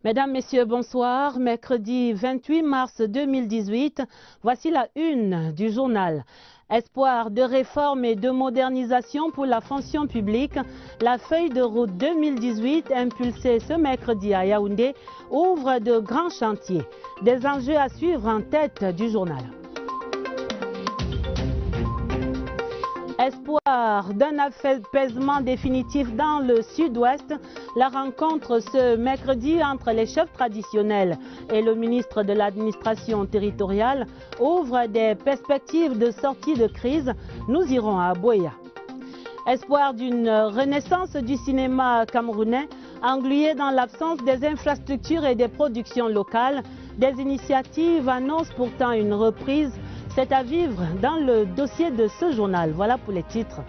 Mesdames, Messieurs, bonsoir. Mercredi 28 mars 2018, voici la une du journal. Espoir de réforme et de modernisation pour la fonction publique, la feuille de route 2018 impulsée ce mercredi à Yaoundé ouvre de grands chantiers. Des enjeux à suivre en tête du journal. Espoir d'un apaisement définitif dans le sud-ouest, la rencontre ce mercredi entre les chefs traditionnels et le ministre de l'administration territoriale ouvre des perspectives de sortie de crise. Nous irons à Boya. Espoir d'une renaissance du cinéma camerounais, englué dans l'absence des infrastructures et des productions locales. Des initiatives annoncent pourtant une reprise. C'est à vivre dans le dossier de ce journal. Voilà pour les titres.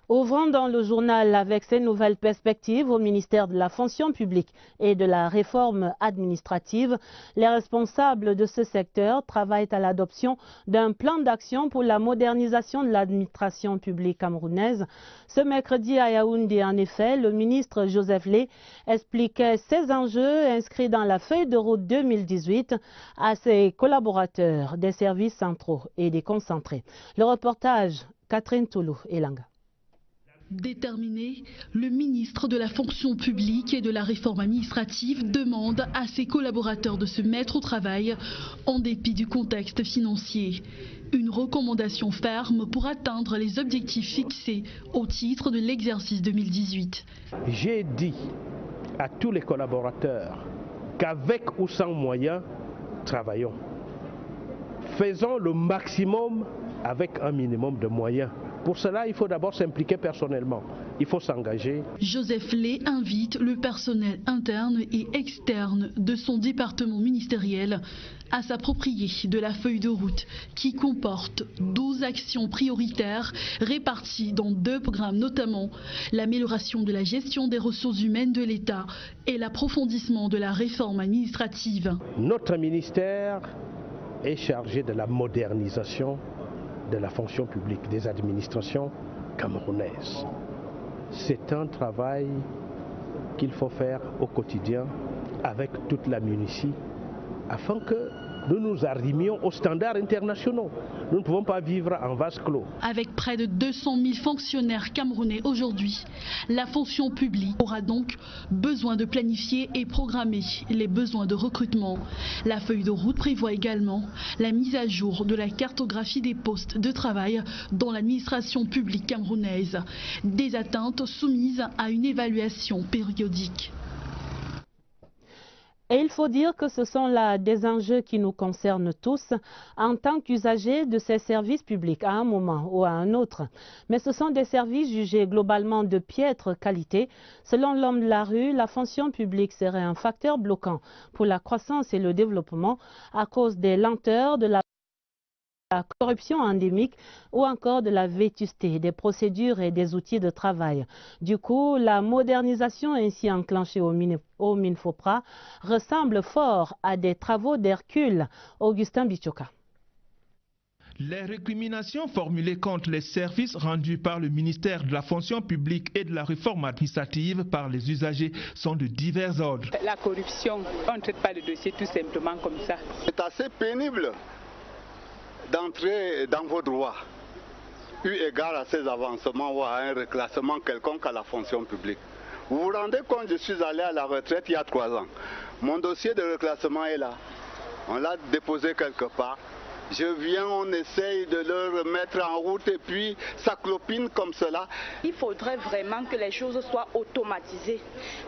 Ouvrons dans le journal avec ces nouvelles perspectives au ministère de la fonction publique et de la réforme administrative. Les responsables de ce secteur travaillent à l'adoption d'un plan d'action pour la modernisation de l'administration publique camerounaise. Ce mercredi à Yaoundé, en effet, le ministre Joseph Lé expliquait ces enjeux inscrits dans la feuille de route 2018 à ses collaborateurs des services centraux et déconcentrés. Le reportage, Catherine Toulou et Langa. Déterminé, le ministre de la fonction publique et de la réforme administrative demande à ses collaborateurs de se mettre au travail en dépit du contexte financier. Une recommandation ferme pour atteindre les objectifs fixés au titre de l'exercice 2018. J'ai dit à tous les collaborateurs qu'avec ou sans moyens, travaillons. Faisons le maximum avec un minimum de moyens. Pour cela, il faut d'abord s'impliquer personnellement. Il faut s'engager. Joseph Lé invite le personnel interne et externe de son département ministériel à s'approprier de la feuille de route qui comporte 12 actions prioritaires réparties dans 2 programmes, notamment l'amélioration de la gestion des ressources humaines de l'État et l'approfondissement de la réforme administrative. Notre ministère est chargé de la modernisation de la fonction publique, des administrations camerounaises. C'est un travail qu'il faut faire au quotidien avec toute la minutie afin que nous nous arrimions aux standards internationaux. Nous ne pouvons pas vivre en vase clos. Avec près de 200 000 fonctionnaires camerounais aujourd'hui, la fonction publique aura donc besoin de planifier et programmer les besoins de recrutement. La feuille de route prévoit également la mise à jour de la cartographie des postes de travail dans l'administration publique camerounaise. Des atteintes soumises à une évaluation périodique. Et il faut dire que ce sont là des enjeux qui nous concernent tous en tant qu'usagers de ces services publics à un moment ou à un autre. Mais ce sont des services jugés globalement de piètre qualité. Selon l'homme de la rue, la fonction publique serait un facteur bloquant pour la croissance et le développement à cause des lenteurs de la corruption endémique ou encore de la vétusté des procédures et des outils de travail. Du coup, la modernisation ainsi enclenchée au Minfopra ressemble fort à des travaux d'Hercule. Augustin Bichoka. Les récriminations formulées contre les services rendus par le ministère de la fonction publique et de la réforme administrative par les usagers sont de divers ordres. La corruption, on ne traite pas le dossier tout simplement comme ça. C'est assez pénible d'entrer dans vos droits, eu égard à ces avancements ou à un reclassement quelconque à la fonction publique. Vous vous rendez compte, je suis allé à la retraite il y a 3 ans. Mon dossier de reclassement est là. On l'a déposé quelque part. Je viens, on essaye de le remettre en route et puis ça clopine comme cela. Il faudrait vraiment que les choses soient automatisées.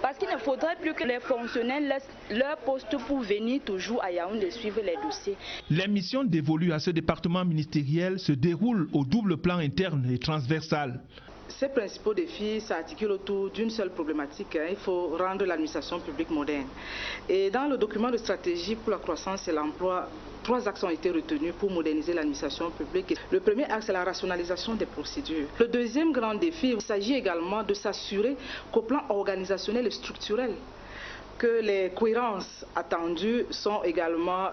Parce qu'il ne faudrait plus que les fonctionnaires laissent leur poste pour venir toujours à Yaoundé suivre les dossiers. Les missions dévolues à ce département ministériel se déroulent au double plan interne et transversal. Ces principaux défis s'articulent autour d'une seule problématique. Il faut rendre l'administration publique moderne. Et dans le document de stratégie pour la croissance et l'emploi, 3 axes ont été retenus pour moderniser l'administration publique. Le premier axe est la rationalisation des procédures. Le deuxième grand défi, il s'agit également de s'assurer qu'au plan organisationnel et structurel, que les cohérences attendues sont également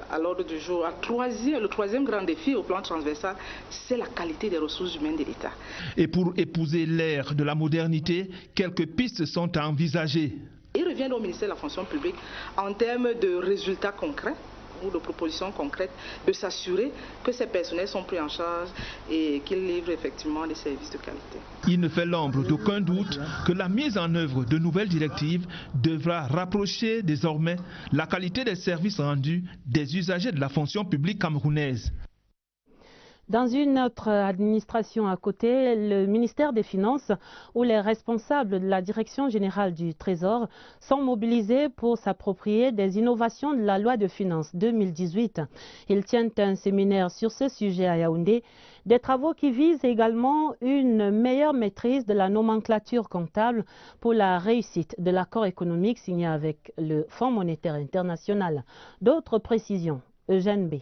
à l'ordre du jour. Le troisième grand défi au plan transversal, c'est la qualité des ressources humaines de l'État. Et pour épouser l'ère de la modernité, quelques pistes sont à envisager. Il revient au ministère de la fonction publique en termes de résultats concrets ou de propositions concrètes, de s'assurer que ces personnels sont pris en charge et qu'ils livrent effectivement des services de qualité. Il ne fait l'ombre d'aucun doute que la mise en œuvre de nouvelles directives devra rapprocher désormais la qualité des services rendus des usagers de la fonction publique camerounaise. Dans une autre administration à côté, le ministère des Finances, où les responsables de la Direction générale du Trésor sont mobilisés pour s'approprier des innovations de la loi de finances 2018. Ils tiennent un séminaire sur ce sujet à Yaoundé, des travaux qui visent également une meilleure maîtrise de la nomenclature comptable pour la réussite de l'accord économique signé avec le Fonds monétaire international. D'autres précisions, Eugène B.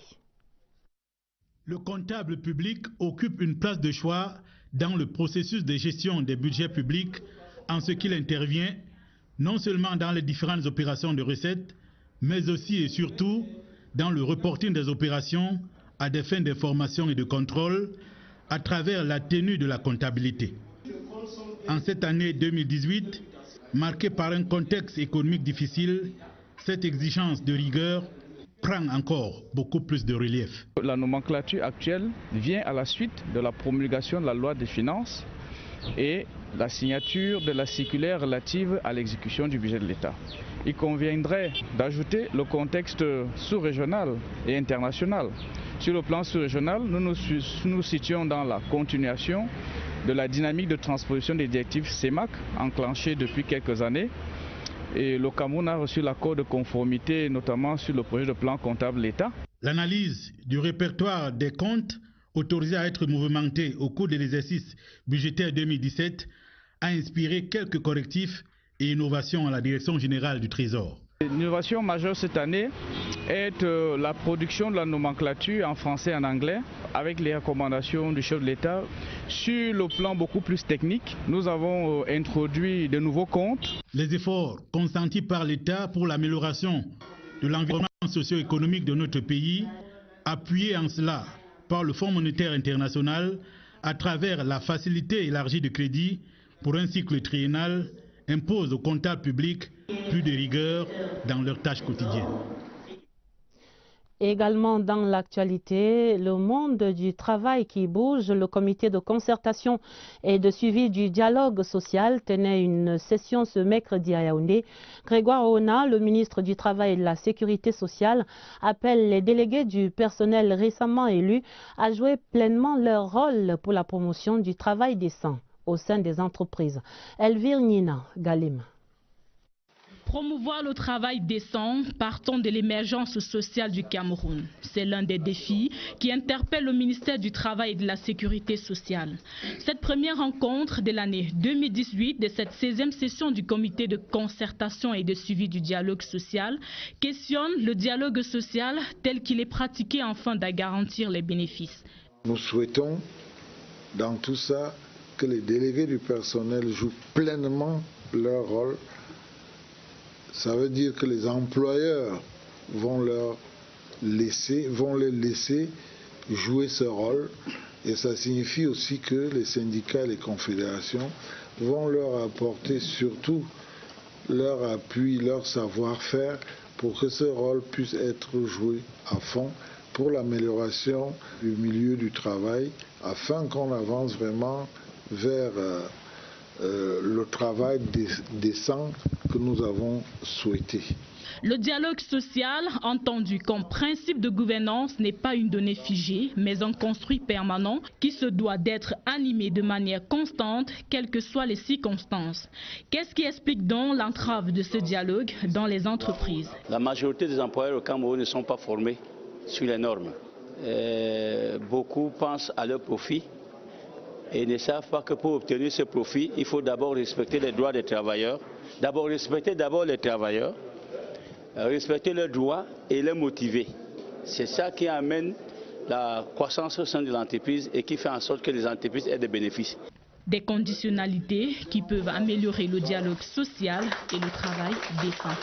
Le comptable public occupe une place de choix dans le processus de gestion des budgets publics en ce qu'il intervient non seulement dans les différentes opérations de recettes, mais aussi et surtout dans le reporting des opérations à des fins d'information et de contrôle à travers la tenue de la comptabilité. En cette année 2018, marquée par un contexte économique difficile, cette exigence de rigueur prend encore beaucoup plus de relief. La nomenclature actuelle vient à la suite de la promulgation de la loi des finances et la signature de la circulaire relative à l'exécution du budget de l'État. Il conviendrait d'ajouter le contexte sous-régional et international. Sur le plan sous-régional, nous nous situons dans la continuation de la dynamique de transposition des directives CEMAC enclenchée depuis quelques années. Et le Cameroun a reçu l'accord de conformité, notamment sur le projet de plan comptable de l'État. L'analyse du répertoire des comptes autorisés à être mouvementés au cours de l'exercice budgétaire 2017 a inspiré quelques correctifs et innovations à la Direction générale du Trésor. L'innovation majeure cette année est la production de la nomenclature en français et en anglais avec les recommandations du chef de l'État. Sur le plan beaucoup plus technique, nous avons introduit de nouveaux comptes. Les efforts consentis par l'État pour l'amélioration de l'environnement socio-économique de notre pays, appuyés en cela par le Fonds monétaire international à travers la facilité élargie de crédit pour un cycle triennal, impose aux comptables publics plus de rigueur dans leurs tâches quotidiennes. Également dans l'actualité, le monde du travail qui bouge, le comité de concertation et de suivi du dialogue social tenait une session ce mercredi à Yaoundé. Grégoire Ona, le ministre du Travail et de la Sécurité sociale, appelle les délégués du personnel récemment élus à jouer pleinement leur rôle pour la promotion du travail décent au sein des entreprises. Elvire Nina Galim. Promouvoir le travail décent partant de l'émergence sociale du Cameroun. C'est l'un des défis qui interpelle le ministère du Travail et de la Sécurité sociale. Cette première rencontre de l'année 2018 de cette 16e session du comité de concertation et de suivi du dialogue social questionne le dialogue social tel qu'il est pratiqué afin de garantir les bénéfices. Nous souhaitons dans tout ça que les délégués du personnel jouent pleinement leur rôle. Ça veut dire que les employeurs vont les laisser jouer ce rôle. Et ça signifie aussi que les syndicats et les confédérations vont leur apporter surtout leur appui, leur savoir-faire pour que ce rôle puisse être joué à fond pour l'amélioration du milieu du travail afin qu'on avance vraiment vers le travail décent que nous avons souhaité. Le dialogue social, entendu comme principe de gouvernance, n'est pas une donnée figée, mais un construit permanent qui se doit d'être animé de manière constante, quelles que soient les circonstances. Qu'est-ce qui explique donc l'entrave de ce dialogue dans les entreprises? La majorité des employeurs au Cameroun ne sont pas formés sur les normes. Beaucoup pensent à leur profit et ne savent pas que pour obtenir ce profit, il faut d'abord respecter les droits des travailleurs, respecter les travailleurs, respecter leurs droits et les motiver. C'est ça qui amène la croissance au sein de l'entreprise et qui fait en sorte que les entreprises aient des bénéfices. Des conditionnalités qui peuvent améliorer le dialogue social et le travail décent.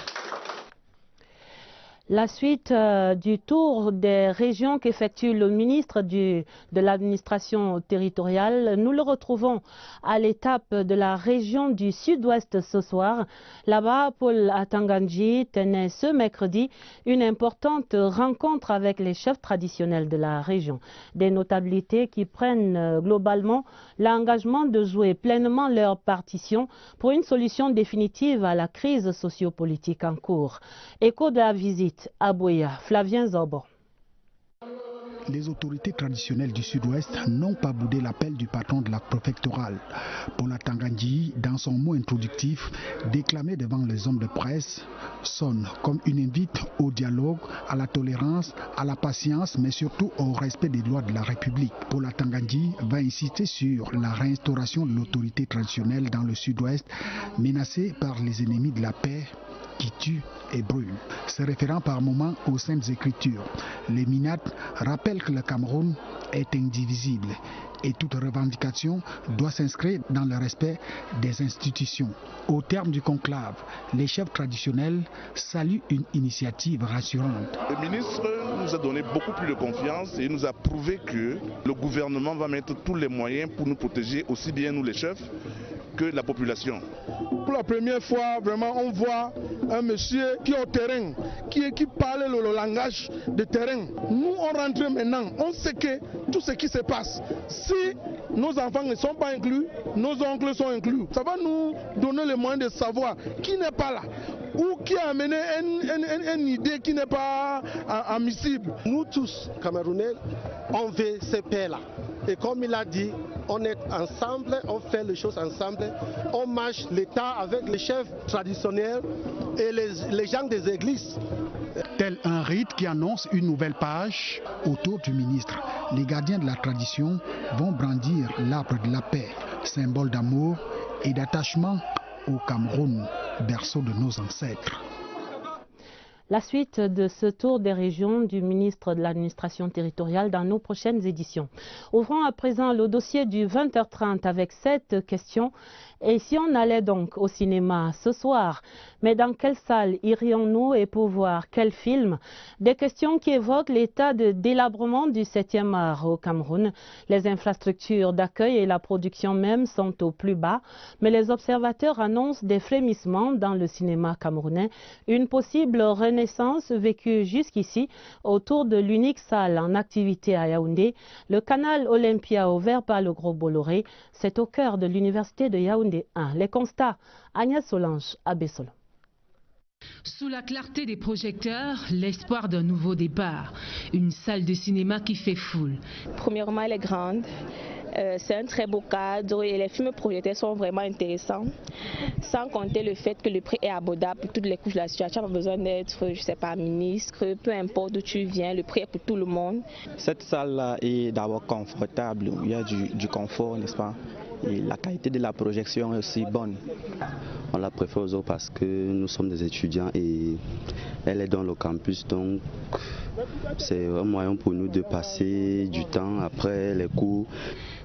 La suite du tour des régions qu'effectue le ministre de l'administration territoriale, nous le retrouvons à l'étape de la région du sud-ouest ce soir. Là-bas, Paul Atangandji tenait ce mercredi une importante rencontre avec les chefs traditionnels de la région. Des notabilités qui prennent globalement l'engagement de jouer pleinement leur partition pour une solution définitive à la crise sociopolitique en cours. Écho de la visite à Boya, Flavien Zobo. Les autorités traditionnelles du sud-ouest n'ont pas boudé l'appel du patron de la préfectorale. Paul Atangandji, dans son mot introductif, déclamé devant les hommes de presse, sonne comme une invite au dialogue, à la tolérance, à la patience, mais surtout au respect des lois de la République. Paul Atangandji va insister sur la réinstauration de l'autorité traditionnelle dans le sud-ouest, menacée par les ennemis de la paix qui tuent et brûlent. Se référant par moments aux Saintes Écritures, les Minates rappellent que le Cameroun est indivisible et toute revendication doit s'inscrire dans le respect des institutions. Au terme du conclave, les chefs traditionnels saluent une initiative rassurante. Le ministre nous a donné beaucoup plus de confiance et nous a prouvé que le gouvernement va mettre tous les moyens pour nous protéger, aussi bien nous les chefs que la population. Pour la première fois, vraiment, on voit un monsieur qui est au terrain, qui parle le langage de terrain. Nous, on rentre maintenant, on sait que tout ce qui se passe, si nos enfants ne sont pas inclus, nos oncles sont inclus. Ça va nous donner le moyen de savoir qui n'est pas là ou qui a amené une idée qui n'est pas admissible. Nous tous, Camerounais, on veut ces paix-là. Et comme il a dit, on est ensemble, on fait les choses ensemble, on marche l'État avec les chefs traditionnels et les gens des églises. Tel un rite qui annonce une nouvelle page autour du ministre. Les gardiens de la tradition vont brandir l'arbre de la paix, symbole d'amour et d'attachement au Cameroun, berceau de nos ancêtres. La suite de ce tour des régions du ministre de l'administration territoriale dans nos prochaines éditions. Ouvrons à présent le dossier du 20h30 avec cette question. Et si on allait donc au cinéma ce soir, mais dans quelle salle irions-nous et pour voir quel film? Des questions qui évoquent l'état de délabrement du 7e art au Cameroun. Les infrastructures d'accueil et la production même sont au plus bas, mais les observateurs annoncent des frémissements dans le cinéma camerounais. Une possible renaissance vécue jusqu'ici autour de l'unique salle en activité à Yaoundé, le canal Olympia ouvert par le Gros Bolloré. C'est au cœur de l'université de Yaoundé 1. Les constats, Agnès Solange à Bessolo. Sous la clarté des projecteurs, l'espoir d'un nouveau départ. Une salle de cinéma qui fait foule. Premièrement, elle est grande. C'est un très beau cadre et les films projetés sont vraiment intéressants. Sans compter le fait que le prix est abordable pour toutes les couches de la situation. Tu n'as pas besoin d'être, je ne sais pas, ministre, peu importe d'où tu viens, le prix est pour tout le monde. Cette salle-là est d'abord confortable, il y a du confort, n'est-ce pas? Et la qualité de la projection est aussi bonne. On la préfère aux autres parce que nous sommes des étudiants et elle est dans le campus, donc c'est un moyen pour nous de passer du temps après les cours.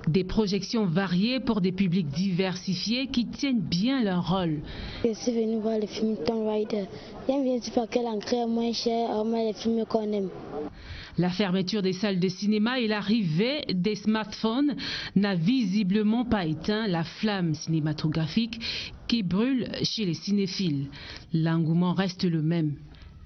Des projections variées pour des publics diversifiés qui tiennent bien leur rôle. Je suis venu voir le film Tomb Raider. J'aime bien parce que l'entrée est moins chère, mais les films qu'on aime. La fermeture des salles de cinéma et l'arrivée des smartphones n'a visiblement pas éteint la flamme cinématographique qui brûle chez les cinéphiles. L'engouement reste le même.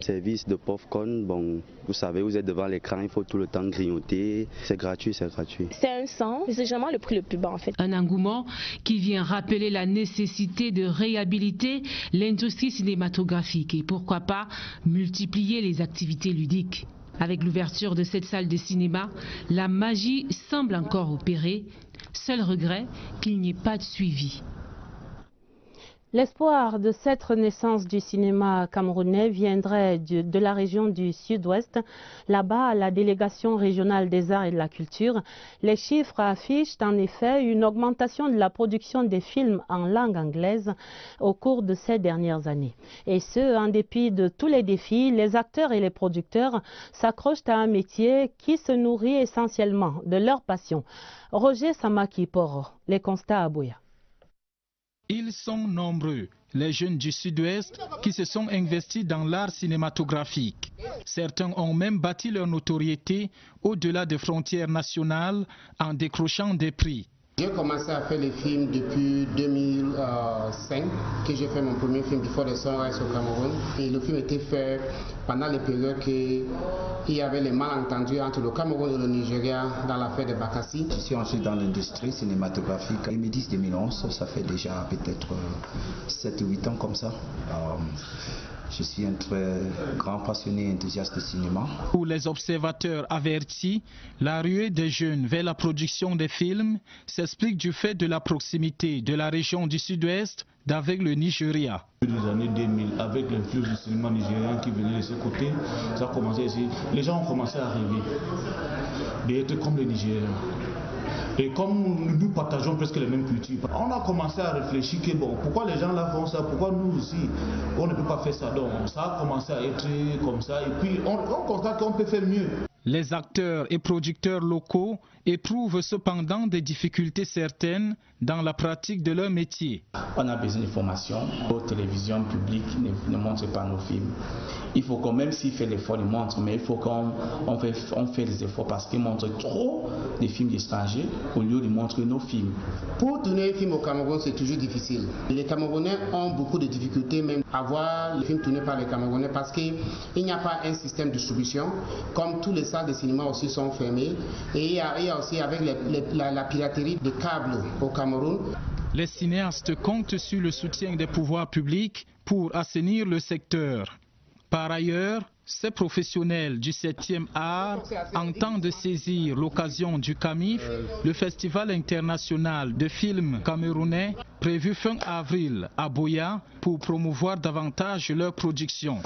Service de popcorn, bon, vous savez, vous êtes devant l'écran, il faut tout le temps grignoter. C'est gratuit, c'est gratuit. C'est un sang, c'est généralement le prix le plus bas en fait. Un engouement qui vient rappeler la nécessité de réhabiliter l'industrie cinématographique et pourquoi pas multiplier les activités ludiques. Avec l'ouverture de cette salle de cinéma, la magie semble encore opérer. Seul regret qu'il n'y ait pas de suivi. L'espoir de cette renaissance du cinéma camerounais viendrait de la région du sud-ouest. Là-bas, la délégation régionale des arts et de la culture, les chiffres affichent en effet une augmentation de la production des films en langue anglaise au cours de ces dernières années. Et ce, en dépit de tous les défis, les acteurs et les producteurs s'accrochent à un métier qui se nourrit essentiellement de leur passion. Roger Samaki Poro, les constats à Boya. Ils sont nombreux, les jeunes du Sud-Ouest qui se sont investis dans l'art cinématographique. Certains ont même bâti leur notoriété au-delà des frontières nationales en décrochant des prix. J'ai commencé à faire les films depuis 2005, que j'ai fait mon premier film Before the Sunrise au Cameroun. Et le film était fait pendant les périodes qu'il y avait les malentendus entre le Cameroun et le Nigeria dans l'affaire de Bakassi. Je suis ensuite dans l'industrie cinématographique. 2010-2011, ça fait déjà peut-être 7 ou 8 ans comme ça. Je suis un très grand passionné et enthousiaste de cinéma. Pour les observateurs avertis, la ruée des jeunes vers la production des films s'explique du fait de la proximité de la région du Sud-Ouest avec le Nigeria. Dans les années 2000, avec l'influence du cinéma nigérien qui venait de ce côté, ça a commencé ici. Les gens ont commencé à rêver d'être comme les Nigériens. Et comme nous partageons presque les mêmes cultures, on a commencé à réfléchir que bon, pourquoi les gens là font ça, pourquoi nous aussi, on ne peut pas faire ça. Donc ça a commencé à être comme ça et puis on constate qu'on peut faire mieux. Les acteurs et producteurs locaux éprouvent cependant des difficultés certaines dans la pratique de leur métier. On a besoin de formation. Nos télévisions publiques ne montrent pas nos films. Il faut quand même s'il fait l'effort, il montre, mais il faut qu'on fait des efforts parce qu'ils montrent trop des films étrangers au lieu de montrer nos films. Pour tourner un film au Cameroun, c'est toujours difficile. Les Camerounais ont beaucoup de difficultés même à voir les films tournés par les Camerounais parce qu'il n'y a pas un système de distribution. Comme tous les salles de cinéma aussi sont fermées. Et il y a aussi avec la piraterie des câbles au Cameroun. Les cinéastes comptent sur le soutien des pouvoirs publics pour assainir le secteur. Par ailleurs, ces professionnels du 7e art entendent saisir l'occasion du CAMIF, le Festival international de films camerounais, prévu fin avril à Boya, pour promouvoir davantage leur production.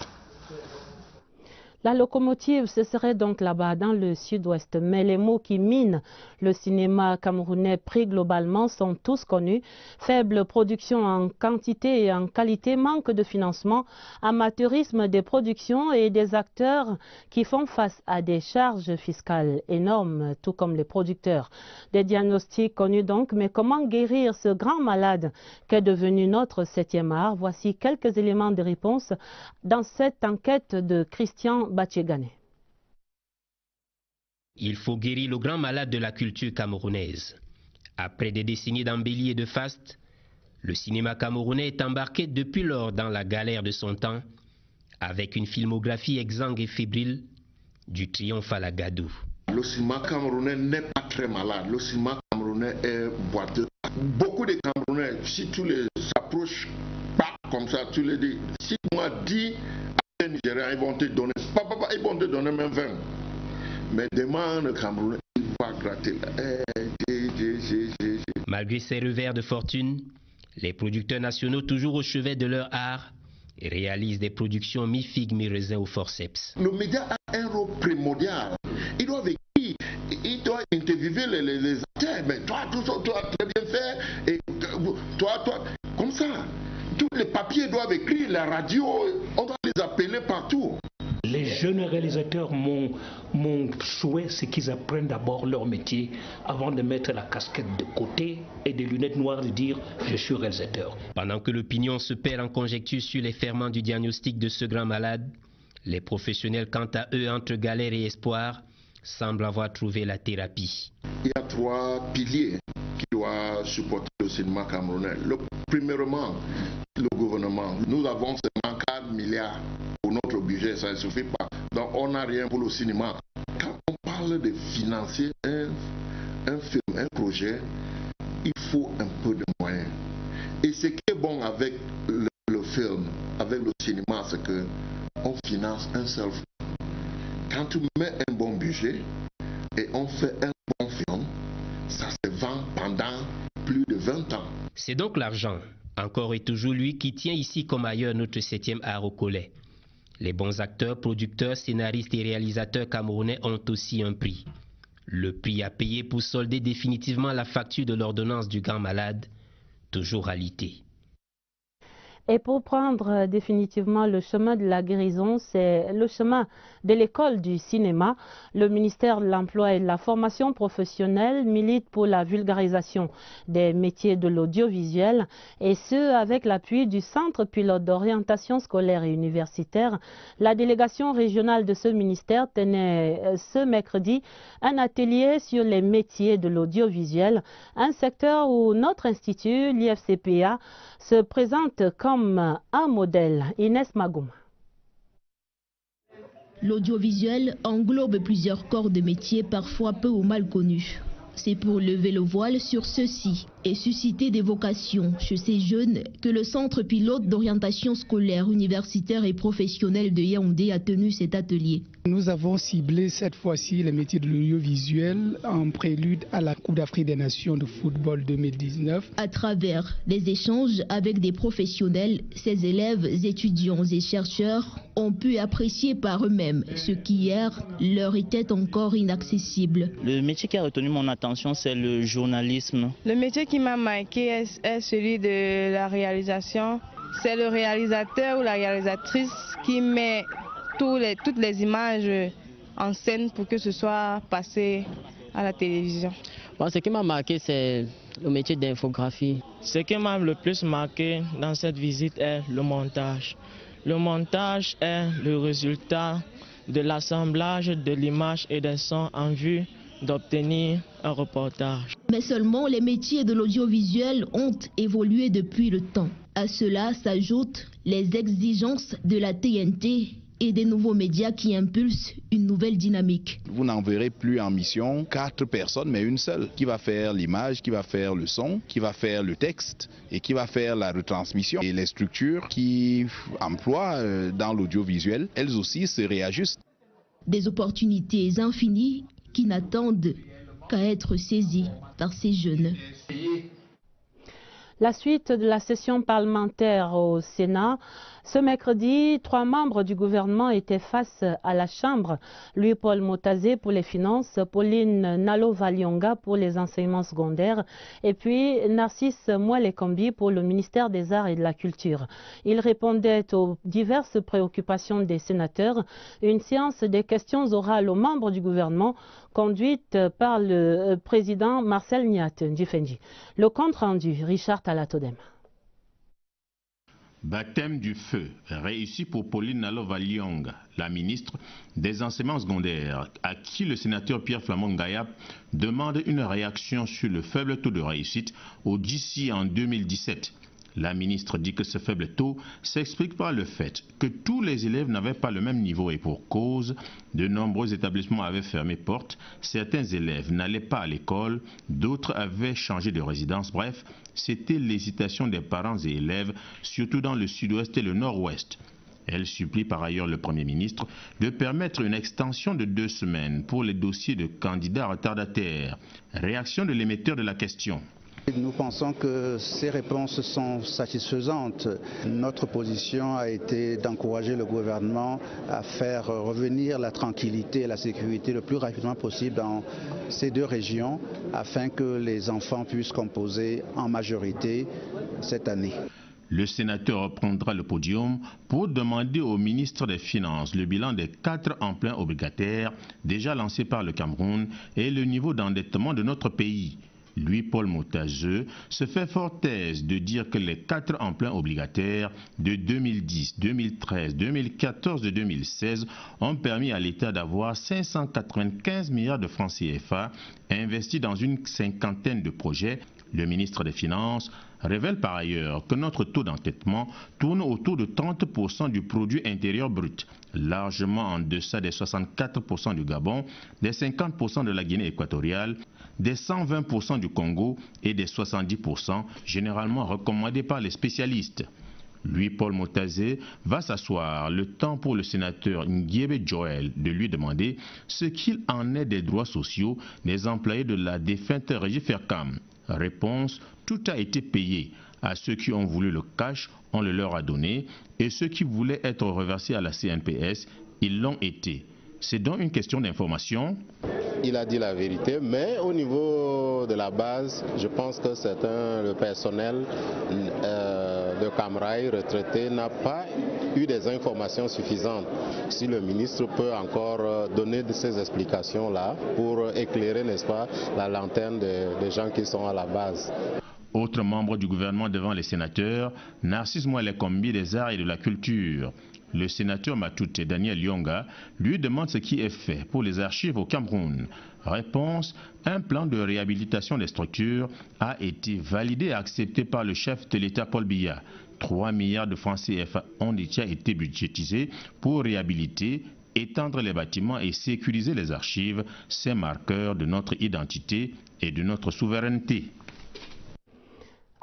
La locomotive, ce serait donc là-bas, dans le sud-ouest. Mais les maux qui minent le cinéma camerounais pris globalement sont tous connus. Faible production en quantité et en qualité, manque de financement, amateurisme des productions et des acteurs qui font face à des charges fiscales énormes, tout comme les producteurs. Des diagnostics connus donc, mais comment guérir ce grand malade qu'est devenu notre 7e art? Voici quelques éléments de réponse dans cette enquête de Christian Batchegane. Il faut guérir le grand malade de la culture camerounaise. Après des décennies d'embellie et de faste, le cinéma camerounais est embarqué depuis lors dans la galère de son temps, avec une filmographie exsangue et fébrile, du triomphe à la Gadou. Le cinéma camerounais n'est pas très malade. Le cinéma camerounais est boiteux. Beaucoup de Camerounais, si tu les approches pas comme ça, tu les dis, si moi dis à les Nigériens, ils vont te donner, ils vont te donner même 20. Mais demande le Camerounais, il va gratter. Malgré ces revers de fortune, les producteurs nationaux, toujours au chevet de leur art, réalisent des productions mi-figue, mi-raisin au forceps. Le média a un rôle primordial. Ils doivent écrire, ils doivent interviewer les acteurs. Mais toi, tout ça, tu as très bien fait. Et toi, comme ça. Tous les papiers doivent écrire, la radio, on doit les appeler partout. Les jeunes réalisateurs, mon souhait, c'est qu'ils apprennent d'abord leur métier avant de mettre la casquette de côté et des lunettes noires de dire « je suis réalisateur ». Pendant que l'opinion se perd en conjecture sur les ferments du diagnostic de ce grand malade, les professionnels, quant à eux, entre galère et espoir, semblent avoir trouvé la thérapie. Il y a 3 piliers qui doivent supporter le cinéma camerounais. Premièrement, le gouvernement. Nous avons seulement 4 milliards pour notre budget, ça ne suffit pas. Donc on n'a rien pour le cinéma. Quand on parle de financer un film, un projet, il faut un peu de moyens. Et ce qui est bon avec le film, avec le cinéma, c'est qu'on finance un seul film. Quand tu mets un bon budget et on fait un bon film, ça se vend pendant plus de 20 ans. C'est donc l'argent, encore et toujours lui, qui tient ici comme ailleurs notre 7e art au collet. Les bons acteurs, producteurs, scénaristes et réalisateurs camerounais ont aussi un prix. Le prix à payer pour solder définitivement la facture de l'ordonnance du grand malade, toujours alité. Et pour prendre définitivement le chemin de la guérison, c'est le chemin de l'école du cinéma. Le ministère de l'Emploi et de la formation professionnelle milite pour la vulgarisation des métiers de l'audiovisuel, et ce avec l'appui du Centre pilote d'orientation scolaire et universitaire. La délégation régionale de ce ministère tenait ce mercredi un atelier sur les métiers de l'audiovisuel, un secteur où notre institut, l'IFCPA, se présente comme un modèle. Inès Magoum. L'audiovisuel englobe plusieurs corps de métiers parfois peu ou mal connus. C'est pour lever le voile sur ceux-ci et susciter des vocations chez ces jeunes que le Centre pilote d'orientation scolaire, universitaire et professionnelle de Yaoundé a tenu cet atelier. Nous avons ciblé cette fois-ci les métiers de l'audiovisuel en prélude à la Coupe d'Afrique des Nations de football 2019. À travers des échanges avec des professionnels, ces élèves, étudiants et chercheurs ont pu apprécier par eux-mêmes ce qui hier leur était encore inaccessible. Le métier qui a retenu mon attention, c'est le journalisme. Le métier qui m'a marqué est celui de la réalisation. C'est le réalisateur ou la réalisatrice qui met toutes les images en scène pour que ce soit passé à la télévision. Bon, ce qui m'a marqué, c'est le métier d'infographie. Ce qui m'a le plus marqué dans cette visite est le montage. Le montage est le résultat de l'assemblage de l'image et des sons en vue d'obtenir un reportage. Mais seulement les métiers de l'audiovisuel ont évolué depuis le temps. À cela s'ajoutent les exigences de la TNT et des nouveaux médias qui impulsent une nouvelle dynamique. Vous n'en verrez plus en mission 4 personnes, mais une seule, qui va faire l'image, qui va faire le son, qui va faire le texte et qui va faire la retransmission. Et les structures qui emploient dans l'audiovisuel, elles aussi se réajustent. Des opportunités infinies qui n'attendent qu'à être saisies par ces jeunes. La suite de la session parlementaire au Sénat. Ce mercredi, 3 membres du gouvernement étaient face à la Chambre. Louis-Paul Motazé pour les finances, Pauline Nalo-Valionga pour les enseignements secondaires et puis Narcisse Mouelekombi pour le ministère des Arts et de la Culture. Ils répondaient aux diverses préoccupations des sénateurs. Une séance des questions orales aux membres du gouvernement conduite par le président Marcel Niat-Ndjifendi. Le compte rendu, Richard Talatodem. Baptême du feu réussi pour Pauline Nalo-Valionga, la ministre des enseignements secondaires, à qui le sénateur Pierre Flamand Gayap demande une réaction sur le faible taux de réussite au GC en 2017. La ministre dit que ce faible taux s'explique par le fait que tous les élèves n'avaient pas le même niveau et pour cause, de nombreux établissements avaient fermé porte, certains élèves n'allaient pas à l'école, d'autres avaient changé de résidence, bref, c'était l'hésitation des parents et élèves, surtout dans le sud-ouest et le nord-ouest. Elle supplie par ailleurs le Premier ministre de permettre une extension de 2 semaines pour les dossiers de candidats retardataires. Réaction de l'émetteur de la question. Nous pensons que ces réponses sont satisfaisantes. Notre position a été d'encourager le gouvernement à faire revenir la tranquillité et la sécurité le plus rapidement possible dans ces 2 régions afin que les enfants puissent composer en majorité cette année. Le sénateur reprendra le podium pour demander au ministre des Finances le bilan des 4 emplunts obligataires déjà lancés par le Cameroun et le niveau d'endettement de notre pays. Louis-Paul Motazé se fait fort aise de dire que les 4 emprunts obligataires de 2010, 2013, 2014 et 2016 ont permis à l'État d'avoir 595 milliards de francs CFA investis dans une 50aine de projets. Le ministre des Finances révèle par ailleurs que notre taux d'endettement tourne autour de 30% du produit intérieur brut, largement en deçà des 64% du Gabon, des 50% de la Guinée équatoriale, des 120% du Congo et des 70% généralement recommandés par les spécialistes. Louis-Paul Motazé va s'asseoir, le temps pour le sénateur Nguiebe Joël de lui demander ce qu'il en est des droits sociaux des employés de la défunte régie Fercam. Réponse, tout a été payé. À ceux qui ont voulu le cash, on le leur a donné et ceux qui voulaient être reversés à la CNPS, ils l'ont été. C'est donc une question d'information. Il a dit la vérité, mais au niveau de la base, je pense que le personnel de Camraï retraité n'a pas eu des informations suffisantes. Si le ministre peut encore donner ces explications-là pour éclairer, n'est-ce pas, la lanterne des gens qui sont à la base. Autre membre du gouvernement devant les sénateurs, Narcisse Mouelé-Kombi des Arts et de la Culture. Le sénateur Matoute Daniel Lyonga lui demande ce qui est fait pour les archives au Cameroun. Réponse, un plan de réhabilitation des structures a été validé et accepté par le chef de l'État Paul Biya. 3 milliards de francs CFA ont déjà été budgétisés pour réhabiliter, étendre les bâtiments et sécuriser les archives, ces marqueurs de notre identité et de notre souveraineté.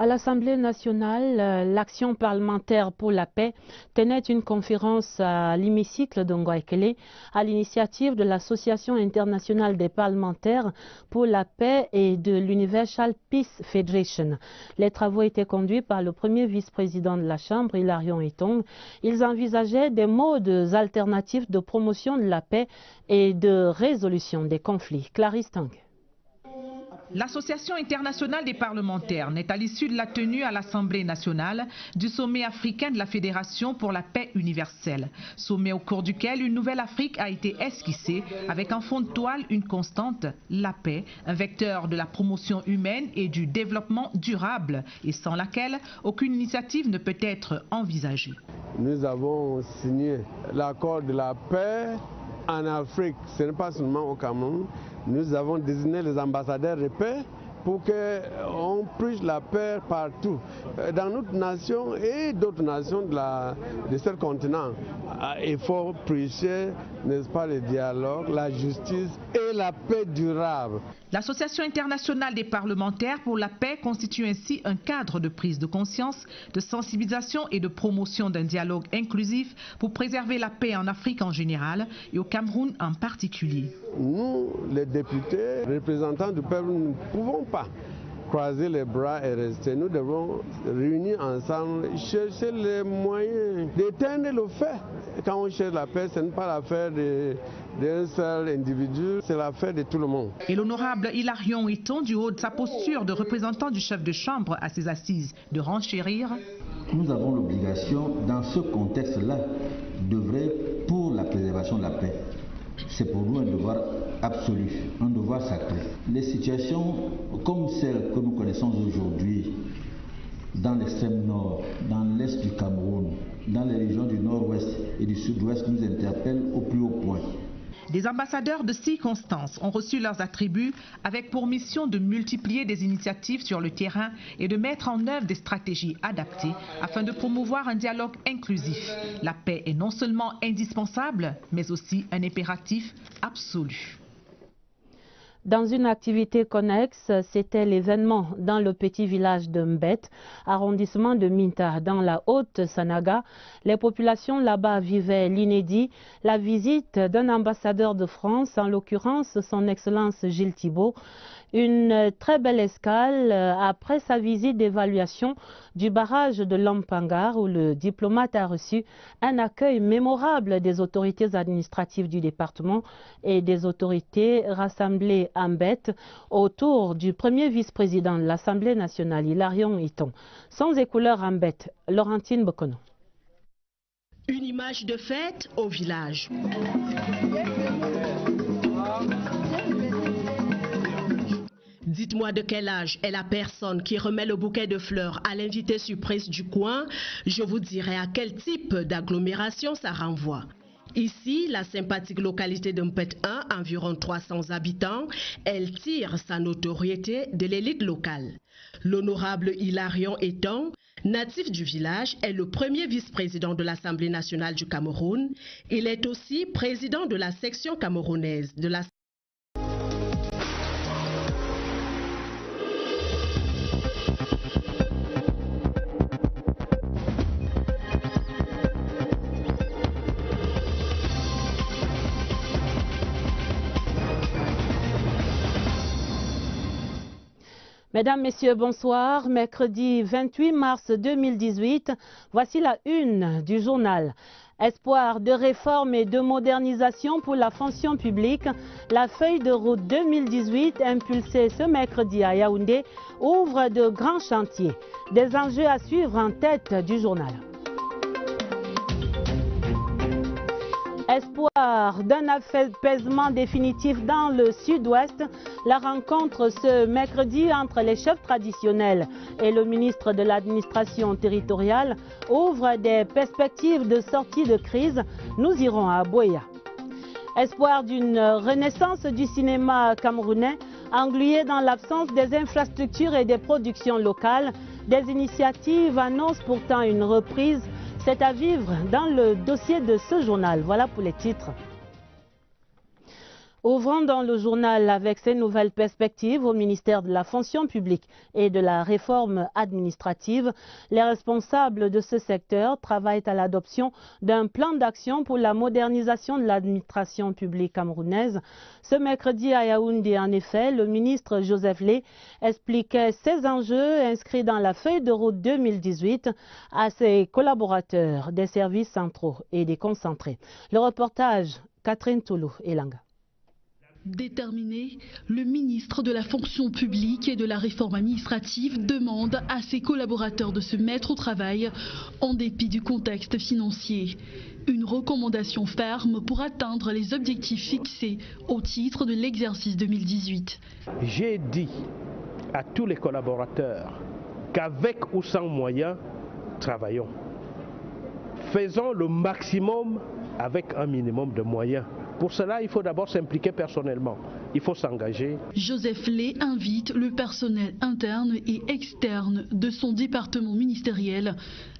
À l'Assemblée nationale, l'Action parlementaire pour la paix tenait une conférence à l'hémicycle de Ngouaikele à l'initiative de l'Association internationale des parlementaires pour la paix et de l'Universal Peace Federation. Les travaux étaient conduits par le premier vice-président de la Chambre, Hilarion Etong. Ils envisageaient des modes alternatifs de promotion de la paix et de résolution des conflits. Clarisse Tang. L'Association internationale des parlementaires n'est à l'issue de la tenue à l'Assemblée nationale du sommet africain de la Fédération pour la paix universelle. Sommet au cours duquel une nouvelle Afrique a été esquissée avec en fond de toile une constante, la paix, un vecteur de la promotion humaine et du développement durable et sans laquelle aucune initiative ne peut être envisagée. Nous avons signé l'accord de la paix en Afrique, ce n'est pas seulement au Cameroun. Nous avons désigné les ambassadeurs de paix pour qu'on prêche la paix partout, dans notre nation et d'autres nations de ce continent. Il faut prêcher, n'est-ce pas, le dialogue, la justice et la paix durable. L'Association internationale des parlementaires pour la paix constitue ainsi un cadre de prise de conscience, de sensibilisation et de promotion d'un dialogue inclusif pour préserver la paix en Afrique en général et au Cameroun en particulier. Nous, les députés, représentants du peuple, nous ne pouvons pas croiser les bras et rester. Nous devons réunir ensemble, chercher les moyens d'éteindre le feu. Quand on cherche la paix, ce n'est pas l'affaire d'un seul individu, c'est l'affaire de tout le monde. Et l'honorable Hilarion Etong, du haut de sa posture de représentant du chef de chambre à ses assises, de renchérir. Nous avons l'obligation, dans ce contexte-là, d'œuvrer pour la préservation de la paix. C'est pour nous un devoir absolu, un devoir sacré. Les situations comme celles que nous connaissons aujourd'hui, dans l'extrême nord, dans l'est du Cameroun, dans les régions du nord-ouest et du sud-ouest, nous interpellent au plus haut point. Des ambassadeurs de circonstances ont reçu leurs attributs avec pour mission de multiplier des initiatives sur le terrain et de mettre en œuvre des stratégies adaptées afin de promouvoir un dialogue inclusif. La paix est non seulement indispensable, mais aussi un impératif absolu. Dans une activité connexe, c'était l'événement dans le petit village de Mbet, arrondissement de Minta, dans la Haute-Sanaga. Les populations là-bas vivaient l'inédit, la visite d'un ambassadeur de France, en l'occurrence son Excellence Gilles Thibault. Une très belle escale après sa visite d'évaluation du barrage de Lampangar où le diplomate a reçu un accueil mémorable des autorités administratives du département et des autorités rassemblées à Mbet autour du premier vice-président de l'Assemblée nationale, Hilarion Etong. Sans écouleur à Mbet, Laurentine Bokono. Une image de fête au village. Dites-moi de quel âge est la personne qui remet le bouquet de fleurs à l'invité surprise du coin. Je vous dirai à quel type d'agglomération ça renvoie. Ici, la sympathique localité de Mpet 1, environ 300 habitants, elle tire sa notoriété de l'élite locale. L'honorable Hilarion Etong, natif du village, est le premier vice-président de l'Assemblée nationale du Cameroun. Il est aussi président de la section camerounaise de la Mesdames, Messieurs, bonsoir. Mercredi 28 mars 2018, voici la une du journal. Espoir de réforme et de modernisation pour la fonction publique, la feuille de route 2018 impulsée ce mercredi à Yaoundé ouvre de grands chantiers. Des enjeux à suivre en tête du journal. Espoir d'un apaisement définitif dans le sud-ouest, la rencontre ce mercredi entre les chefs traditionnels et le ministre de l'administration territoriale ouvre des perspectives de sortie de crise. Nous irons à Boya. Espoir d'une renaissance du cinéma camerounais, englué dans l'absence des infrastructures et des productions locales. Des initiatives annoncent pourtant une reprise. C'est à vivre dans le dossier de ce journal. Voilà pour les titres. Ouvrons dans le journal avec ces nouvelles perspectives au ministère de la fonction publique et de la réforme administrative. Les responsables de ce secteur travaillent à l'adoption d'un plan d'action pour la modernisation de l'administration publique camerounaise. Ce mercredi à Yaoundé, en effet, le ministre Joseph Lé expliquait ces enjeux inscrits dans la feuille de route 2018 à ses collaborateurs des services centraux et déconcentrés. Le reportage, Catherine Toulou et Langa. Déterminé, le ministre de la fonction publique et de la réforme administrative demande à ses collaborateurs de se mettre au travail en dépit du contexte financier. Une recommandation ferme pour atteindre les objectifs fixés au titre de l'exercice 2018. J'ai dit à tous les collaborateurs qu'avec ou sans moyens, travaillons. Faisons le maximum avec un minimum de moyens. Pour cela, il faut d'abord s'impliquer personnellement. Il faut s'engager. Joseph Lé invite le personnel interne et externe de son département ministériel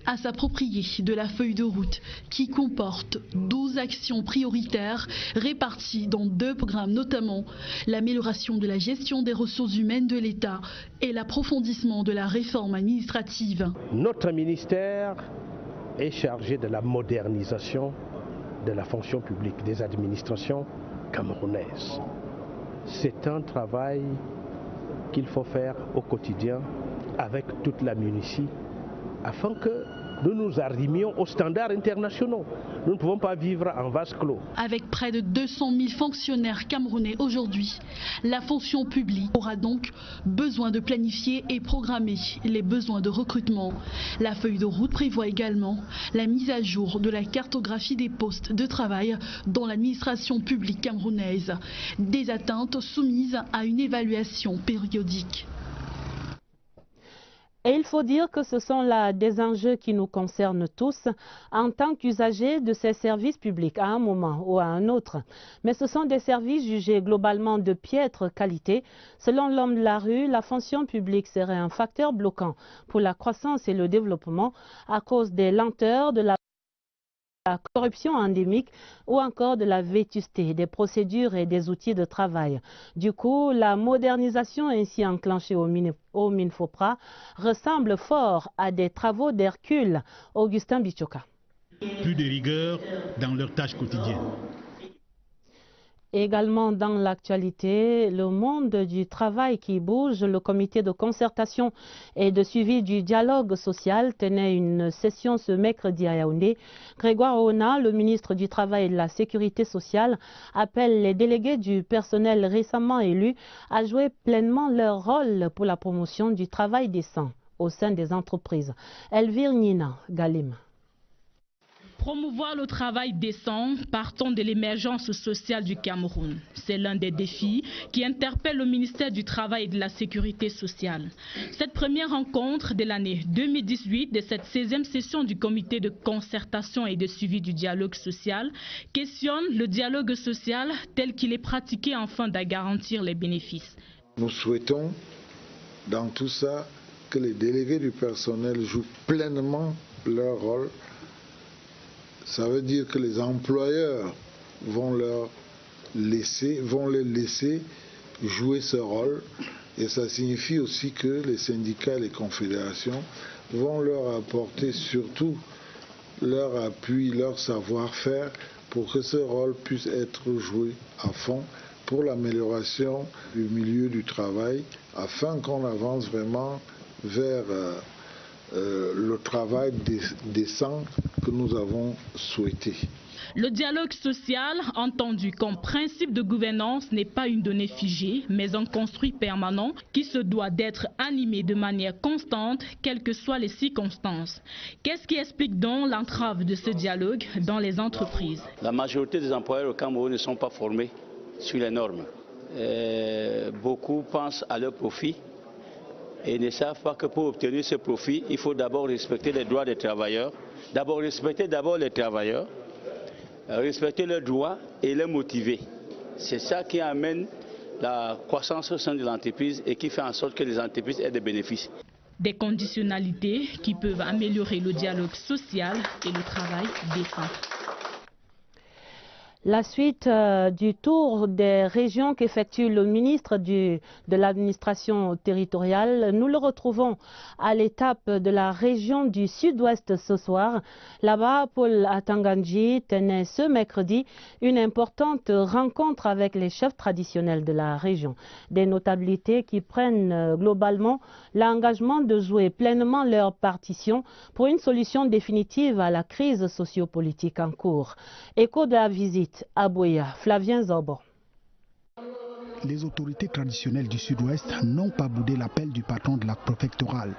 à s'approprier de la feuille de route qui comporte 12 actions prioritaires réparties dans 2 programmes, notamment l'amélioration de la gestion des ressources humaines de l'État et l'approfondissement de la réforme administrative. Notre ministère est chargé de la modernisation de la fonction publique, des administrations camerounaises. C'est un travail qu'il faut faire au quotidien avec toute la minutie afin que nous nous arrimions aux standards internationaux. Nous ne pouvons pas vivre en vase clos. Avec près de 200 000 fonctionnaires camerounais aujourd'hui, la fonction publique aura donc besoin de planifier et programmer les besoins de recrutement. La feuille de route prévoit également la mise à jour de la cartographie des postes de travail dans l'administration publique camerounaise. Des atteintes soumises à une évaluation périodique. Et il faut dire que ce sont là des enjeux qui nous concernent tous en tant qu'usagers de ces services publics à un moment ou à un autre. Mais ce sont des services jugés globalement de piètre qualité. Selon l'homme de la rue, la fonction publique serait un facteur bloquant pour la croissance et le développement à cause des lenteurs, de la corruption endémique ou encore de la vétusté des procédures et des outils de travail. Du coup, la modernisation ainsi enclenchée au Minfopra ressemble fort à des travaux d'Hercule. Augustin Bichoka. Plus de rigueur dans leurs tâches quotidiennes. Également dans l'actualité, le monde du travail qui bouge, le comité de concertation et de suivi du dialogue social tenait une session ce mercredi à Yaoundé. Grégoire Ona, le ministre du Travail et de la Sécurité sociale, appelle les délégués du personnel récemment élus à jouer pleinement leur rôle pour la promotion du travail décent au sein des entreprises. Elvire Nina Galim. Promouvoir le travail décent partant de l'émergence sociale du Cameroun. C'est l'un des défis qui interpelle le ministère du Travail et de la Sécurité sociale. Cette première rencontre de l'année 2018 de cette 16e session du comité de concertation et de suivi du dialogue social questionne le dialogue social tel qu'il est pratiqué afin de garantir les bénéfices. Nous souhaitons dans tout ça que les délégués du personnel jouent pleinement leur rôle. Ça veut dire que les employeurs vont les laisser jouer ce rôle. Et ça signifie aussi que les syndicats et les confédérations vont leur apporter surtout leur appui, leur savoir-faire pour que ce rôle puisse être joué à fond pour l'amélioration du milieu du travail afin qu'on avance vraiment vers le travail décent que nous avons souhaité. Le dialogue social, entendu comme principe de gouvernance, n'est pas une donnée figée, mais un construit permanent qui se doit d'être animé de manière constante, quelles que soient les circonstances. Qu'est-ce qui explique donc l'entrave de ce dialogue dans les entreprises? La majorité des employeurs au Cameroun ne sont pas formés sur les normes. Beaucoup pensent à leur profit et ne savent pas que pour obtenir ce profit, il faut d'abord respecter les droits des travailleurs, respecter les travailleurs, respecter leurs droits et les motiver. C'est ça qui amène la croissance au sein de l'entreprise et qui fait en sorte que les entreprises aient des bénéfices. Des conditionnalités qui peuvent améliorer le dialogue social et le travail décent. La suite du tour des régions qu'effectue le ministre de l'administration territoriale, nous le retrouvons à l'étape de la région du sud-ouest ce soir. Là-bas, Paul Atangandji tenait ce mercredi une importante rencontre avec les chefs traditionnels de la région. Des notabilités qui prennent globalement l'engagement de jouer pleinement leur partition pour une solution définitive à la crise sociopolitique en cours. Écho de la visite à Boya, Flavien Zorbo. Les autorités traditionnelles du sud-ouest n'ont pas boudé l'appel du patron de la préfectorale.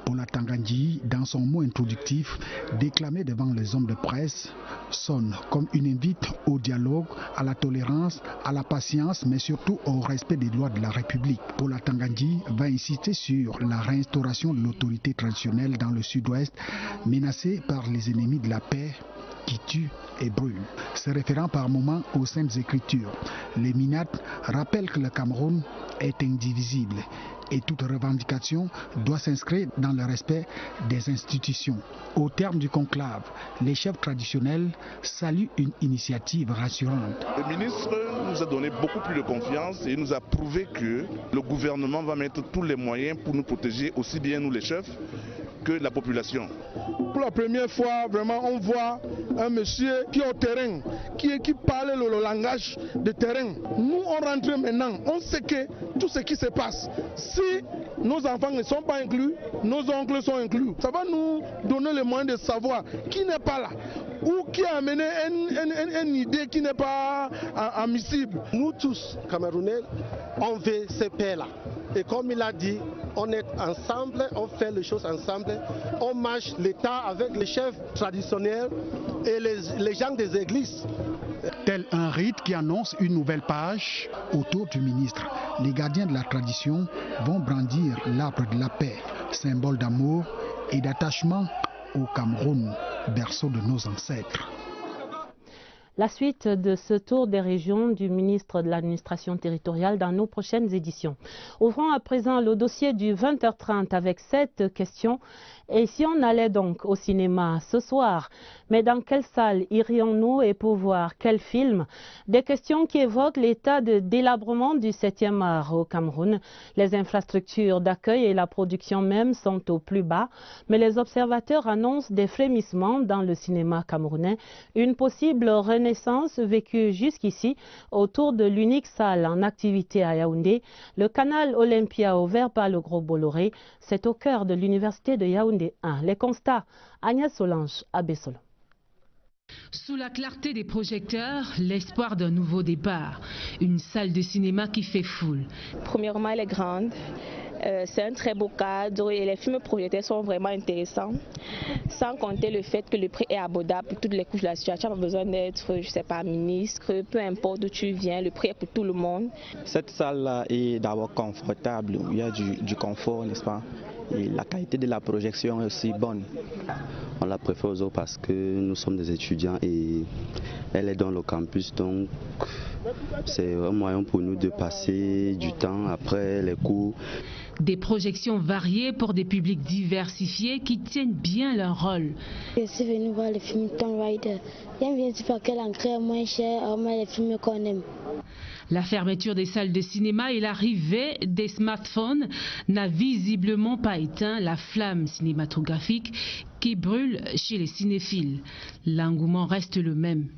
Paul Atangandji, dans son mot introductif, déclamé devant les hommes de presse, sonne comme une invite au dialogue, à la tolérance, à la patience, mais surtout au respect des lois de la République. Paul Atangandji va insister sur la réinstauration de l'autorité traditionnelle dans le sud-ouest, menacée par les ennemis de la paix qui tuent et brûlent. Se référant par moments aux Saintes Écritures, les Minates rappellent que le Cameroun est indivisible et toute revendication doit s'inscrire dans le respect des institutions. Au terme du conclave, les chefs traditionnels saluent une initiative rassurante. Le ministre nous a donné beaucoup plus de confiance et nous a prouvé que le gouvernement va mettre tous les moyens pour nous protéger, aussi bien nous les chefs que la population. Pour la première fois, vraiment, on voit un monsieur qui est au terrain, qui parle le langage de terrain. Nous, on rentre maintenant, on sait que tout ce qui se passe, si nos enfants ne sont pas inclus, nos oncles sont inclus. Ça va nous donner le moyen de savoir qui n'est pas là ou qui a amené une idée qui n'est pas admissible. Nous tous, Camerounais, on veut ces paix-là. Et comme il a dit, on est ensemble, on fait les choses ensemble, on marche l'État avec les chefs traditionnels et les gens des églises. Tel un rite qui annonce une nouvelle page autour du ministre. Les gardiens de la tradition vont brandir l'arbre de la paix, symbole d'amour et d'attachement au Cameroun, berceau de nos ancêtres. La suite de ce tour des régions du ministre de l'administration territoriale dans nos prochaines éditions. Ouvrons à présent le dossier du 20h30 avec cette question. Et si on allait donc au cinéma ce soir, mais dans quelle salle irions-nous et pour voir quel film? Des questions qui évoquent l'état de délabrement du 7e art au Cameroun. Les infrastructures d'accueil et la production même sont au plus bas, mais les observateurs annoncent des frémissements dans le cinéma camerounais. Une possible renaissance vécue jusqu'ici autour de l'unique salle en activité à Yaoundé, le canal Olympia ouvert par le Gros Bolloré. C'est au cœur de l'université de Yaoundé 1. Les constats, Agnès Solange à Bessolo. Sous la clarté des projecteurs, l'espoir d'un nouveau départ. Une salle de cinéma qui fait foule. Premièrement, elle est grande. C'est un très beau cadre et les films projetés sont vraiment intéressants. Sans compter le fait que le prix est abordable pour toutes les couches de la société. Tu n'as pas besoin d'être, je ne sais pas, ministre, peu importe d'où tu viens, le prix est pour tout le monde. Cette salle-là est d'abord confortable, il y a du confort, n'est-ce pas? Et la qualité de la projection est aussi bonne. On la préfère aux autres parce que nous sommes des étudiants et elle est dans le campus, donc c'est un moyen pour nous de passer du temps après les cours. Des projections variées pour des publics diversifiés qui tiennent bien leur rôle. Je suis venu voir le film Tomb Raider. J'aime bien parce que l'entrée est moins chère, mais les films qu'on aime. La fermeture des salles de cinéma et l'arrivée des smartphones n'a visiblement pas éteint la flamme cinématographique qui brûle chez les cinéphiles. L'engouement reste le même.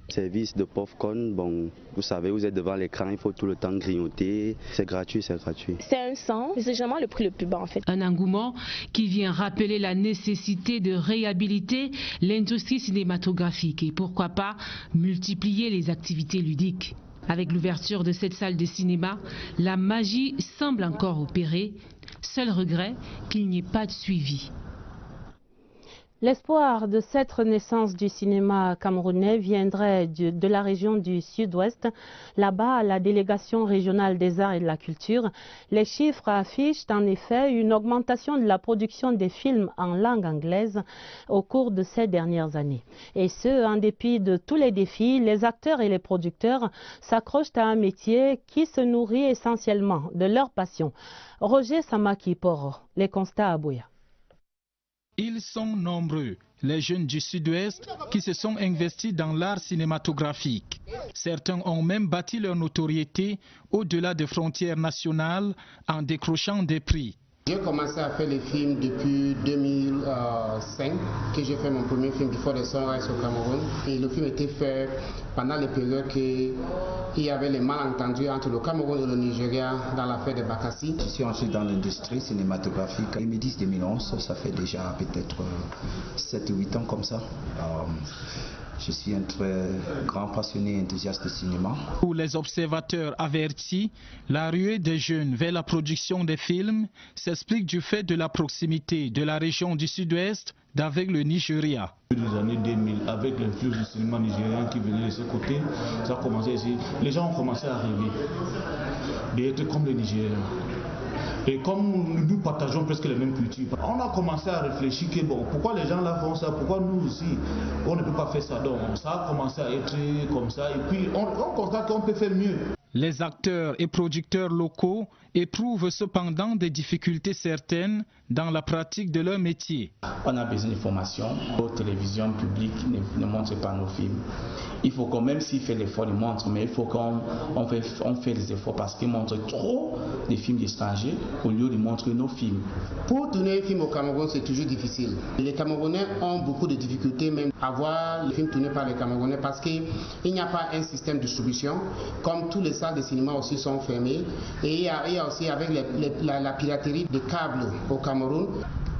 Service de popcorn, bon, vous savez, vous êtes devant l'écran, il faut tout le temps grignoter. C'est gratuit, c'est gratuit. C'est un 100, c'est généralement le prix le plus bas en fait. Un engouement qui vient rappeler la nécessité de réhabiliter l'industrie cinématographique et pourquoi pas multiplier les activités ludiques. Avec l'ouverture de cette salle de cinéma, la magie semble encore opérer. Seul regret qu'il n'y ait pas de suivi. L'espoir de cette renaissance du cinéma camerounais viendrait de la région du Sud-Ouest. Là-bas, à la délégation régionale des arts et de la culture, les chiffres affichent en effet une augmentation de la production des films en langue anglaise au cours de ces dernières années. Et ce, en dépit de tous les défis, les acteurs et les producteurs s'accrochent à un métier qui se nourrit essentiellement de leur passion. Roger Samaki Poro, les constats à Bouya. Ils sont nombreux, les jeunes du Sud-Ouest qui se sont investis dans l'art cinématographique. Certains ont même bâti leur notoriété au-delà des frontières nationales en décrochant des prix. J'ai commencé à faire les films depuis 2005, que j'ai fait mon premier film Before the Sunrise au Cameroun. Et le film était fait pendant les périodes qu'il y avait les malentendus entre le Cameroun et le Nigeria dans l'affaire de Bakassi. Je suis entré dans l'industrie cinématographique en 2010-2011, ça fait déjà peut-être 7 ou 8 ans comme ça. Je suis un très grand passionné et enthousiaste de cinéma. Pour les observateurs avertis, la ruée des jeunes vers la production des films s'explique du fait de la proximité de la région du Sud-Ouest d'avec le Nigeria. Dans les années 2000, avec l'influence du cinéma nigérien qui venait de ce côté, ça a commencé ici. Les gens ont commencé à rêver d'être comme les Nigériens. Et comme nous partageons presque les mêmes cultures, on a commencé à réfléchir que bon, pourquoi les gens là font ça, pourquoi nous aussi on ne peut pas faire ça. Donc ça a commencé à être comme ça et puis on constate qu'on peut faire mieux. Les acteurs et producteurs locaux éprouvent cependant des difficultés certaines dans la pratique de leur métier. On a besoin d'informations. La télévision publique ne montre pas nos films. Il faut qu'on, même s'il fait l'effort, il montre, mais il faut qu'on fait des efforts parce qu'il montre trop des films étrangers au lieu de montrer nos films. Pour tourner un film au Cameroun, c'est toujours difficile. Les Camerounais ont beaucoup de difficultés même à voir les films tournés par les Camerounais parce qu'il n'y a pas un système de distribution. Comme tous les salles de cinéma aussi sont fermées. Et il y a aussi avec la piraterie des câbles au Cameroun.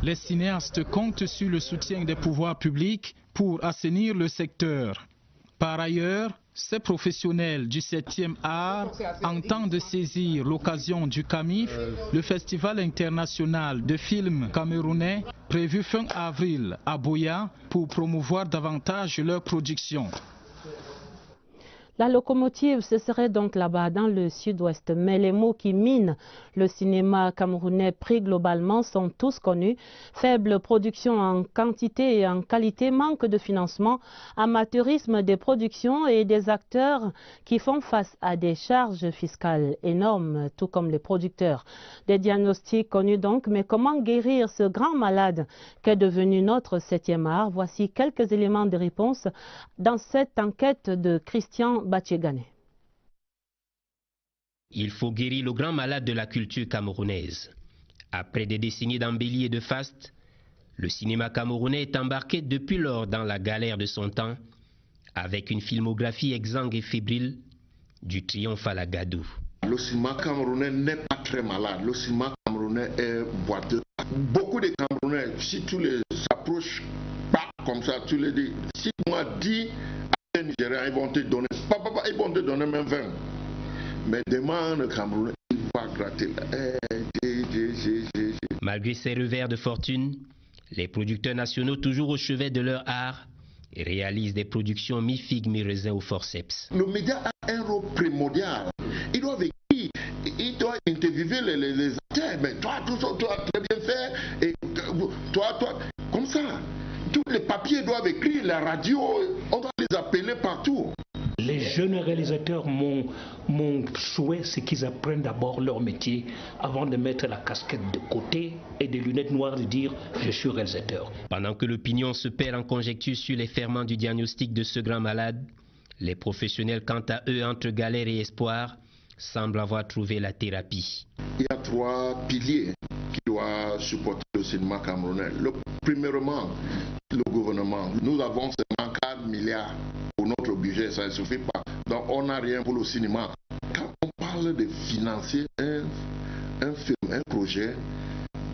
Les cinéastes comptent sur le soutien des pouvoirs publics pour assainir le secteur. Par ailleurs, ces professionnels du 7e art entendent saisir l'occasion du CAMIF, le Festival international de films camerounais, prévu fin avril à Bouya, pour promouvoir davantage leur production. La locomotive, ce serait donc là-bas, dans le Sud-Ouest. Mais les mots qui minent le cinéma camerounais pris globalement sont tous connus. Faible production en quantité et en qualité, manque de financement, amateurisme des productions et des acteurs qui font face à des charges fiscales énormes, tout comme les producteurs. Des diagnostics connus donc, mais comment guérir ce grand malade qu'est devenu notre 7e art? Voici quelques éléments de réponse dans cette enquête de Christian Batchegane. Il faut guérir le grand malade de la culture camerounaise. Après des décennies d'embellie et de faste, le cinéma camerounais est embarqué depuis lors dans la galère de son temps, avec une filmographie exsangue et fébrile, du triomphe à la Gadou. Le cinéma camerounais n'est pas très malade. Le cinéma camerounais est boiteux. Beaucoup de Camerounais, si tu les approches pas comme ça, tu les dis, si moi dis les Nigériens, ils vont te donner, ils vont te donner même 20. Mais demande le Camerounais, il va gratter là. Malgré ces revers de fortune, les producteurs nationaux, toujours au chevet de leur art, réalisent des productions mi-figue, mi-raisin au forceps. Le média a un rôle primordial. Il doit écrire, il doit interviewer les acteurs. Mais toi, tout ça, tu as très bien fait. Et toi, comme ça. Tous les papiers doivent écrire, la radio, on doit les appeler partout. Les jeunes réalisateurs, mon souhait, c'est qu'ils apprennent d'abord leur métier avant de mettre la casquette de côté et des lunettes noires de dire « je suis réalisateur ». Pendant que l'opinion se perd en conjecture sur les ferments du diagnostic de ce grand malade, les professionnels, quant à eux, entre galère et espoir, semblent avoir trouvé la thérapie. Il y a 3 piliers qui doivent supporter le cinéma camerounais. Premièrement, le gouvernement. Nous avons ce manque milliards pour notre budget, ça ne suffit pas. Donc on n'a rien pour le cinéma. Quand on parle de financer un film, un projet,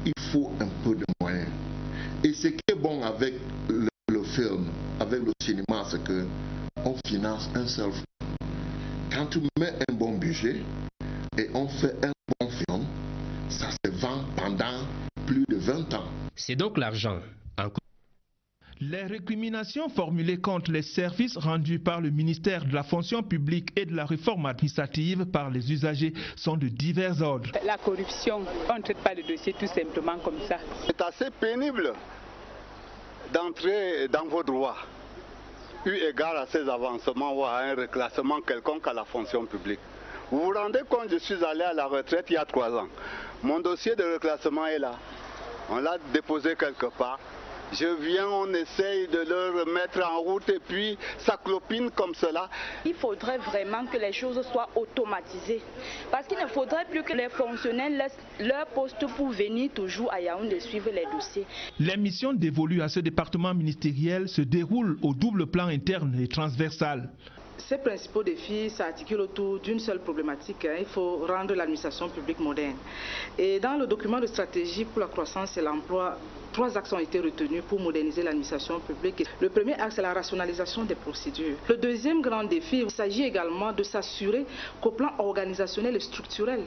il faut un peu de moyens. Et ce qui est bon avec le film, avec le cinéma, c'est qu'on finance un seul film. Quand tu mets un bon budget et on fait un bon film, ça se vend pendant plus de 20 ans. C'est donc l'argent. Les récriminations formulées contre les services rendus par le ministère de la fonction publique et de la réforme administrative par les usagers sont de divers ordres. La corruption, on ne traite pas le dossier tout simplement comme ça. C'est assez pénible d'entrer dans vos droits, eu égard à ces avancements ou à un reclassement quelconque à la fonction publique. Vous vous rendez compte, je suis allé à la retraite il y a 3 ans. Mon dossier de reclassement est là. On l'a déposé quelque part. Je viens, on essaye de le remettre en route et puis ça clopine comme cela. Il faudrait vraiment que les choses soient automatisées. Parce qu'il ne faudrait plus que les fonctionnaires laissent leur poste pour venir toujours à Yaoundé suivre les dossiers. Les missions dévolues à ce département ministériel se déroulent au double plan interne et transversal. Ces principaux défis s'articulent autour d'une seule problématique. Il faut rendre l'administration publique moderne. Et dans le document de stratégie pour la croissance et l'emploi, 3 axes ont été retenus pour moderniser l'administration publique. Le premier axe, c'est la rationalisation des procédures. Le deuxième grand défi, il s'agit également de s'assurer qu'au plan organisationnel et structurel,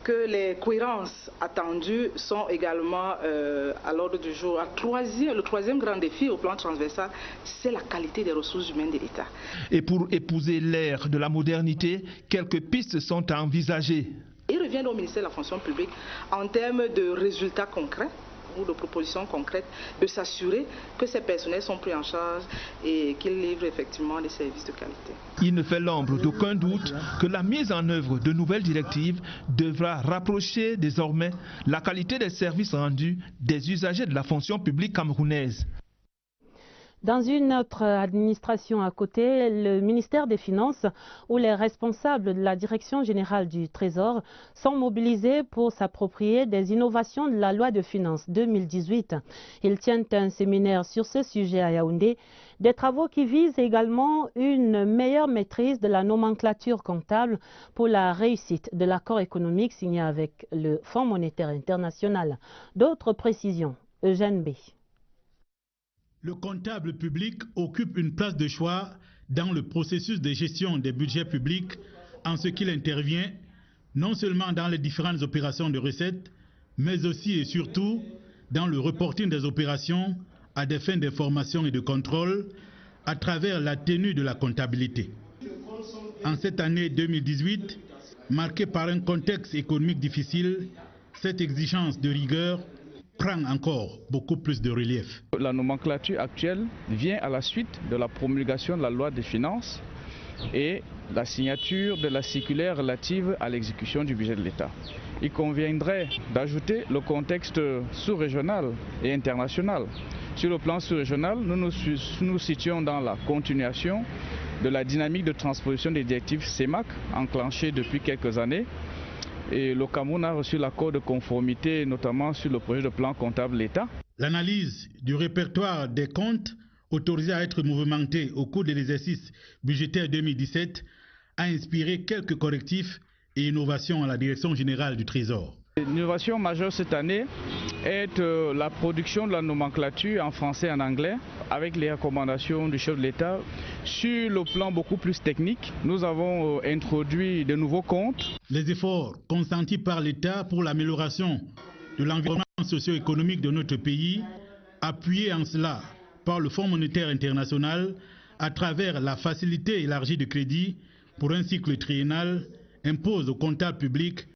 que les cohérences attendues sont également à l'ordre du jour. Le troisième grand défi au plan transversal, c'est la qualité des ressources humaines de l'État. Et pour épouser l'ère de la modernité, quelques pistes sont à envisager. Il revient au ministère de la fonction publique en termes de résultats concrets ou de propositions concrètes, de s'assurer que ces personnels sont pris en charge et qu'ils livrent effectivement des services de qualité. Il ne fait l'ombre d'aucun doute que la mise en œuvre de nouvelles directives devra rapprocher désormais la qualité des services rendus des usagers de la fonction publique camerounaise. Dans une autre administration à côté, le ministère des Finances, où les responsables de la Direction générale du Trésor sont mobilisés pour s'approprier des innovations de la loi de finances 2018. Ils tiennent un séminaire sur ce sujet à Yaoundé, des travaux qui visent également une meilleure maîtrise de la nomenclature comptable pour la réussite de l'accord économique signé avec le Fonds monétaire international. D'autres précisions, Eugène B. Le comptable public occupe une place de choix dans le processus de gestion des budgets publics en ce qu'il intervient non seulement dans les différentes opérations de recettes, mais aussi et surtout dans le reporting des opérations à des fins d'information et de contrôle à travers la tenue de la comptabilité. En cette année 2018, marquée par un contexte économique difficile, cette exigence de rigueur prend encore beaucoup plus de relief. La nomenclature actuelle vient à la suite de la promulgation de la loi des finances et la signature de la circulaire relative à l'exécution du budget de l'État. Il conviendrait d'ajouter le contexte sous-régional et international. Sur le plan sous-régional, nous nous situons dans la continuation de la dynamique de transposition des directives CEMAC enclenchée depuis quelques années. Et le Cameroun a reçu l'accord de conformité, notamment sur le projet de plan comptable l'État. L'analyse du répertoire des comptes autorisés à être mouvementés au cours de l'exercice budgétaire 2017 a inspiré quelques correctifs et innovations à la Direction générale du Trésor. L'innovation majeure cette année est la production de la nomenclature en français et en anglais avec les recommandations du chef de l'État. Sur le plan beaucoup plus technique, nous avons introduit de nouveaux comptes. Les efforts consentis par l'État pour l'amélioration de l'environnement socio-économique de notre pays, appuyés en cela par le Fonds monétaire international à travers la facilité élargie de crédit pour un cycle triennal, imposent aux comptables publics